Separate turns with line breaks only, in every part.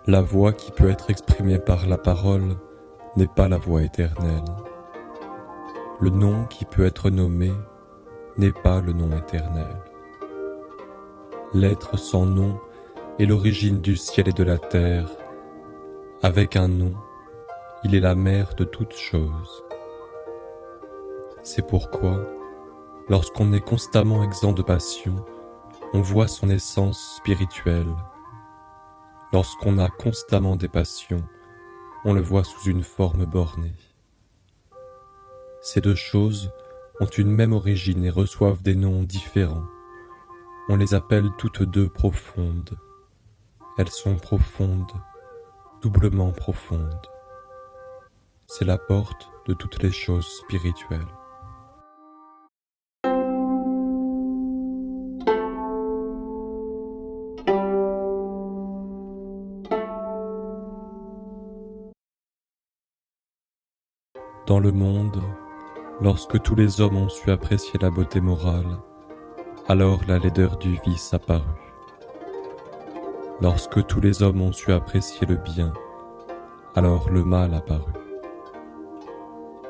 La voix qui peut être exprimée par la parole n'est pas la voix éternelle. Le nom qui peut être nommé n'est pas le nom éternel. L'être sans nom est l'origine du ciel et de la terre. Avec un nom, il est la mère de toutes choses. C'est pourquoi, lorsqu'on est constamment exempt de passion, on voit son essence spirituelle. Lorsqu'on a constamment des passions, on le voit sous une forme bornée. Ces deux choses ont une même origine et reçoivent des noms différents. On les appelle toutes deux profondes. Elles sont profondes, doublement profondes. C'est la porte de toutes les choses spirituelles. Dans le monde, lorsque tous les hommes ont su apprécier la beauté morale, alors la laideur du vice apparut. Lorsque tous les hommes ont su apprécier le bien, alors le mal apparut.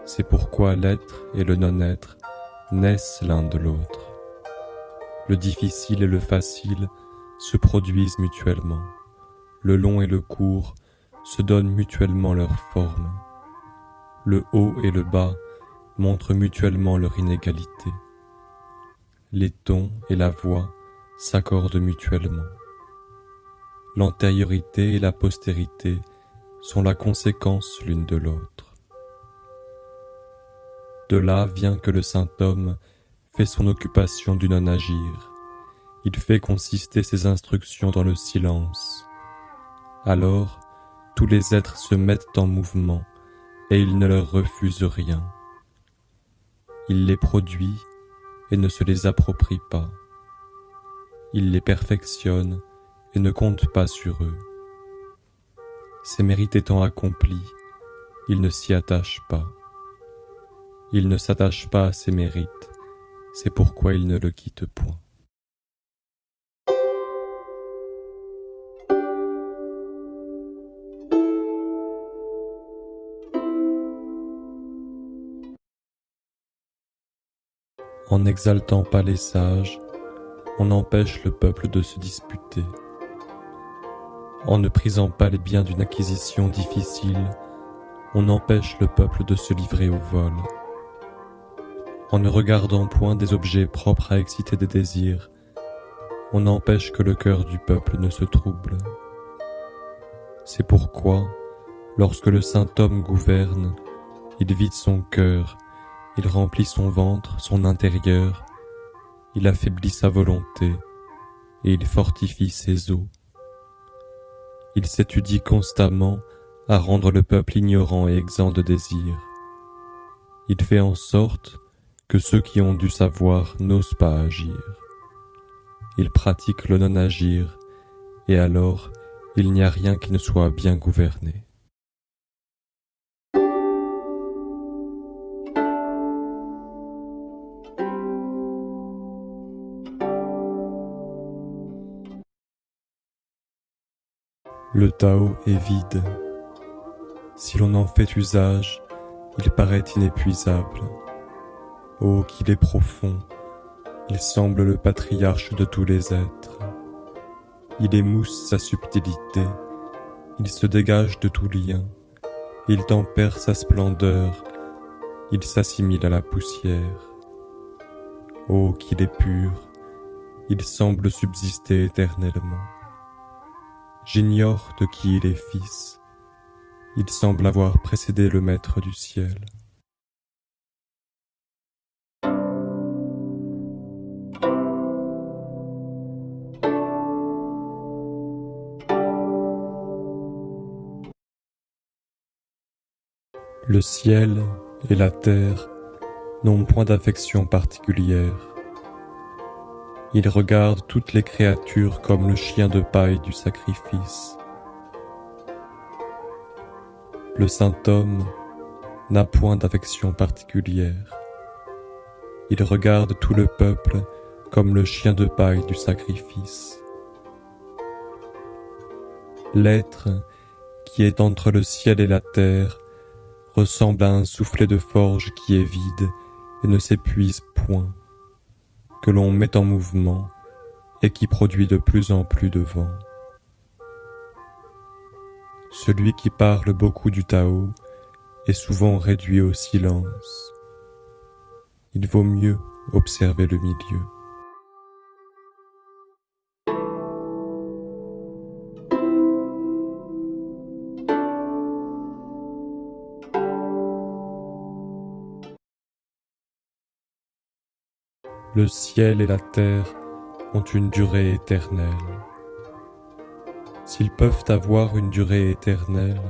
C'est pourquoi l'être et le non-être naissent l'un de l'autre. Le difficile et le facile se produisent mutuellement. Le long et le court se donnent mutuellement leur forme. Le haut et le bas montrent mutuellement leur inégalité. Les tons et la voix s'accordent mutuellement. L'antériorité et la postérité sont la conséquence l'une de l'autre. De là vient que le saint homme fait son occupation du non-agir. Il fait consister ses instructions dans le silence. Alors, tous les êtres se mettent en mouvement et il ne leur refuse rien. Il les produit et ne se les approprie pas. Il les perfectionne et ne compte pas sur eux. Ses mérites étant accomplis, il ne s'y attache pas. Il ne s'attache pas à ses mérites, c'est pourquoi il ne le quitte point. En n'exaltant pas les sages, on empêche le peuple de se disputer. En ne prisant pas les biens d'une acquisition difficile, on empêche le peuple de se livrer au vol. En ne regardant point des objets propres à exciter des désirs, on empêche que le cœur du peuple ne se trouble. C'est pourquoi, lorsque le saint homme gouverne, il vide son cœur, il remplit son ventre, son intérieur, il affaiblit sa volonté et il fortifie ses os. Il s'étudie constamment à rendre le peuple ignorant et exempt de désir. Il fait en sorte que ceux qui ont du savoir n'osent pas agir. Il pratique le non-agir et alors il n'y a rien qui ne soit bien gouverné. Le Tao est vide. Si l'on en fait usage, il paraît inépuisable. Oh, qu'il est profond, il semble le patriarche de tous les êtres. Il émousse sa subtilité, il se dégage de tout lien, il tempère sa splendeur, il s'assimile à la poussière. Oh, qu'il est pur, il semble subsister éternellement. J'ignore de qui il est fils, il semble avoir précédé le maître du ciel. Le ciel et la terre n'ont point d'affection particulière. Ils regardent toutes les créatures comme le chien de paille du sacrifice. Le saint homme n'a point d'affection particulière. Il regarde tout le peuple comme le chien de paille du sacrifice. L'être qui est entre le ciel et la terre ressemble à un soufflet de forge qui est vide et ne s'épuise point, que l'on met en mouvement et qui produit de plus en plus de vent. Celui qui parle beaucoup du Tao est souvent réduit au silence. Il vaut mieux observer le milieu. Le ciel et la terre ont une durée éternelle. S'ils peuvent avoir une durée éternelle,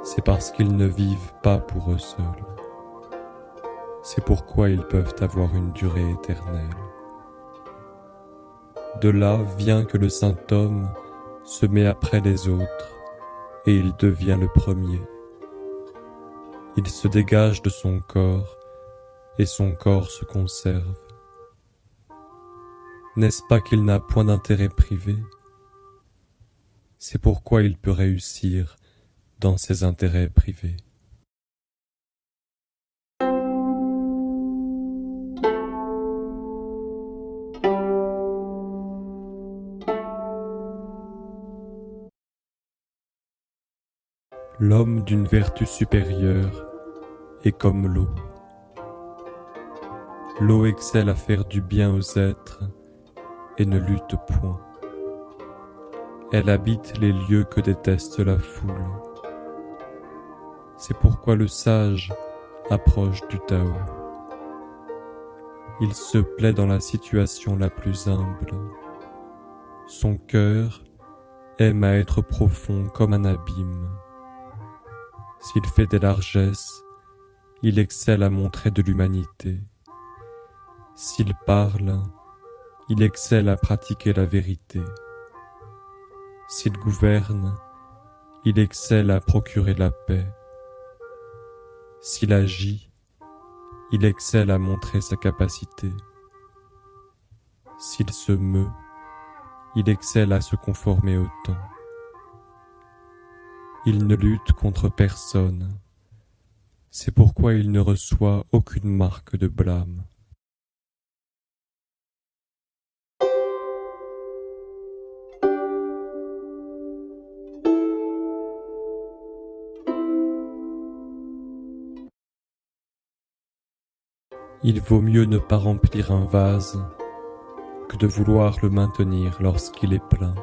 c'est parce qu'ils ne vivent pas pour eux seuls. C'est pourquoi ils peuvent avoir une durée éternelle. De là vient que le saint homme se met après les autres et il devient le premier. Il se dégage de son corps et son corps se conserve. N'est-ce pas qu'il n'a point d'intérêt privé? C'est pourquoi il peut réussir dans ses intérêts privés. L'homme d'une vertu supérieure est comme l'eau. L'eau excelle à faire du bien aux êtres et ne lutte point. Elle habite les lieux que déteste la foule. C'est pourquoi le sage approche du Tao. Il se plaît dans la situation la plus humble. Son cœur aime à être profond comme un abîme. S'il fait des largesses, il excelle à montrer de l'humanité. S'il parle, il excelle à pratiquer la vérité. S'il gouverne, il excelle à procurer la paix. S'il agit, il excelle à montrer sa capacité. S'il se meut, il excelle à se conformer au temps. Il ne lutte contre personne. C'est pourquoi il ne reçoit aucune marque de blâme. Il vaut mieux ne pas remplir un vase que de vouloir le maintenir lorsqu'il est plein.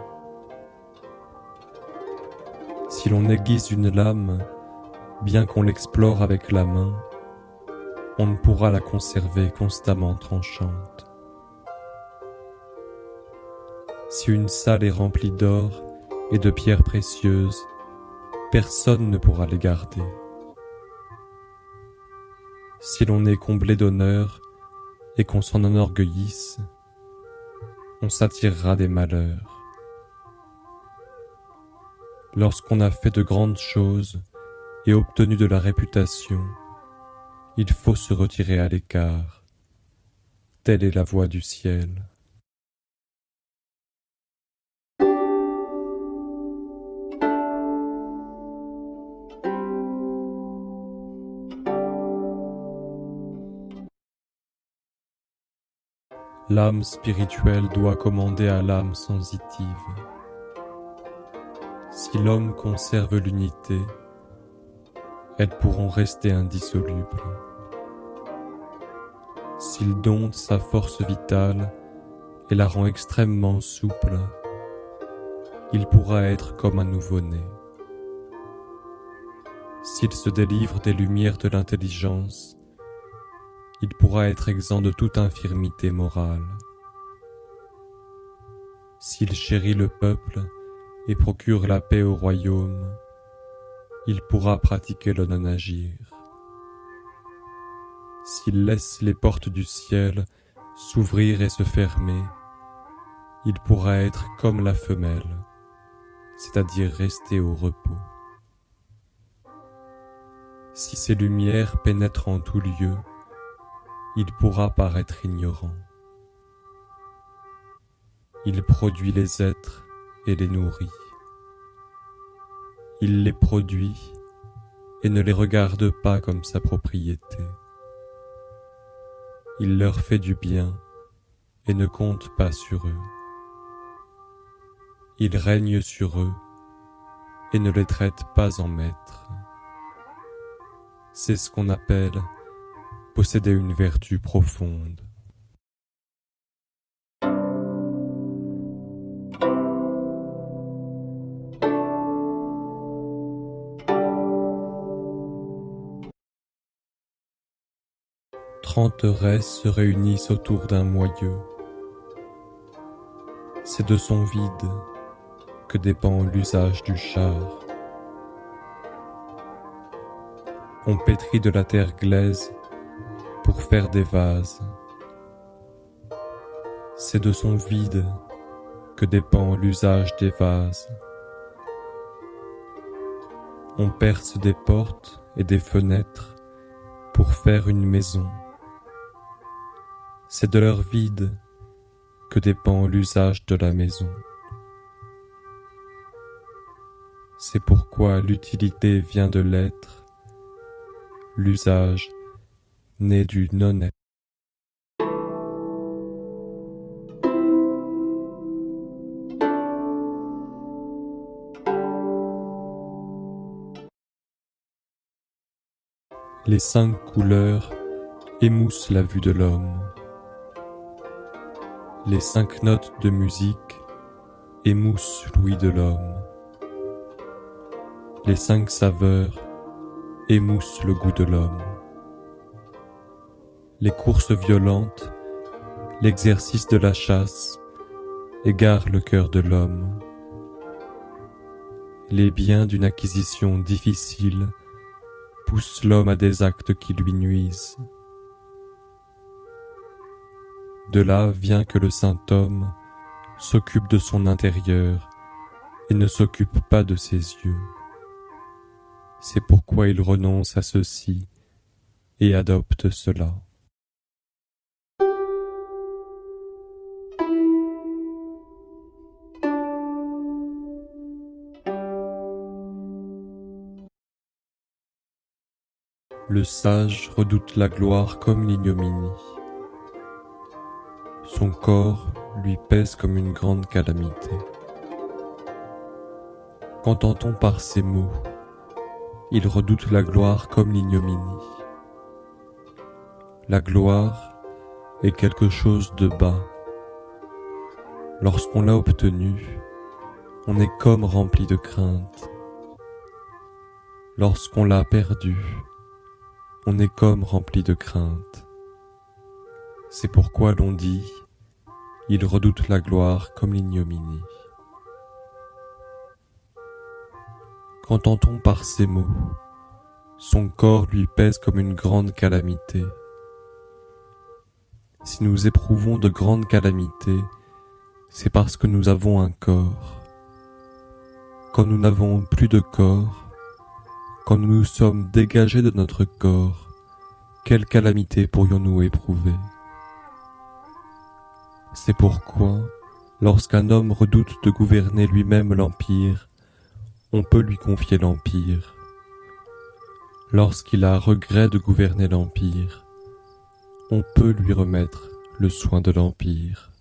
Si l'on aiguise une lame, bien qu'on l'explore avec la main, on ne pourra la conserver constamment tranchante. Si une salle est remplie d'or et de pierres précieuses, personne ne pourra les garder. Si l'on est comblé d'honneur et qu'on s'en enorgueillisse, on s'attirera des malheurs. Lorsqu'on a fait de grandes choses et obtenu de la réputation, il faut se retirer à l'écart. Telle est la voie du ciel. L'âme spirituelle doit commander à l'âme sensitive. Si l'homme conserve l'unité, elles pourront rester indissolubles. S'il dompte sa force vitale et la rend extrêmement souple, il pourra être comme un nouveau-né. S'il se délivre des lumières de l'intelligence, il pourra être exempt de toute infirmité morale. S'il chérit le peuple et procure la paix au royaume, il pourra pratiquer le non-agir. S'il laisse les portes du ciel s'ouvrir et se fermer, il pourra être comme la femelle, c'est-à-dire rester au repos. Si ces lumières pénètrent en tout lieu, il pourra paraître ignorant. Il produit les êtres et les nourrit. Il les produit et ne les regarde pas comme sa propriété. Il leur fait du bien et ne compte pas sur eux. Il règne sur eux et ne les traite pas en maîtres. C'est ce qu'on appelle posséder une vertu profonde. Trente raies se réunissent autour d'un moyeu. C'est de son vide que dépend l'usage du char. On pétrit de la terre glaise pour faire des vases. C'est de son vide que dépend l'usage des vases. On perce des portes et des fenêtres pour faire une maison. C'est de leur vide que dépend l'usage de la maison. C'est pourquoi l'utilité vient de l'être, l'usage naît du non-être. Les 5 couleurs émoussent la vue de l'homme. Les 5 notes de musique émoussent l'ouïe de l'homme. Les 5 saveurs émoussent le goût de l'homme. Les courses violentes, l'exercice de la chasse égarent le cœur de l'homme. Les biens d'une acquisition difficile poussent l'homme à des actes qui lui nuisent. De là vient que le saint homme s'occupe de son intérieur et ne s'occupe pas de ses yeux. C'est pourquoi il renonce à ceci et adopte cela. Le sage redoute la gloire comme l'ignominie. Son corps lui pèse comme une grande calamité. Qu'entend-on par ces mots? Il redoute la gloire comme l'ignominie. La gloire est quelque chose de bas. Lorsqu'on l'a obtenue, on est comme rempli de crainte. Lorsqu'on l'a perdue, on est comme rempli de crainte. C'est pourquoi l'on dit, il redoute la gloire comme l'ignominie. Qu'entend-on par ces mots? Son corps lui pèse comme une grande calamité. Si nous éprouvons de grandes calamités, c'est parce que nous avons un corps. Quand nous n'avons plus de corps, quand nous nous sommes dégagés de notre corps, quelle calamité pourrions-nous éprouver? C'est pourquoi, lorsqu'un homme redoute de gouverner lui-même l'empire, on peut lui confier l'empire. Lorsqu'il a regret de gouverner l'empire, on peut lui remettre le soin de l'empire.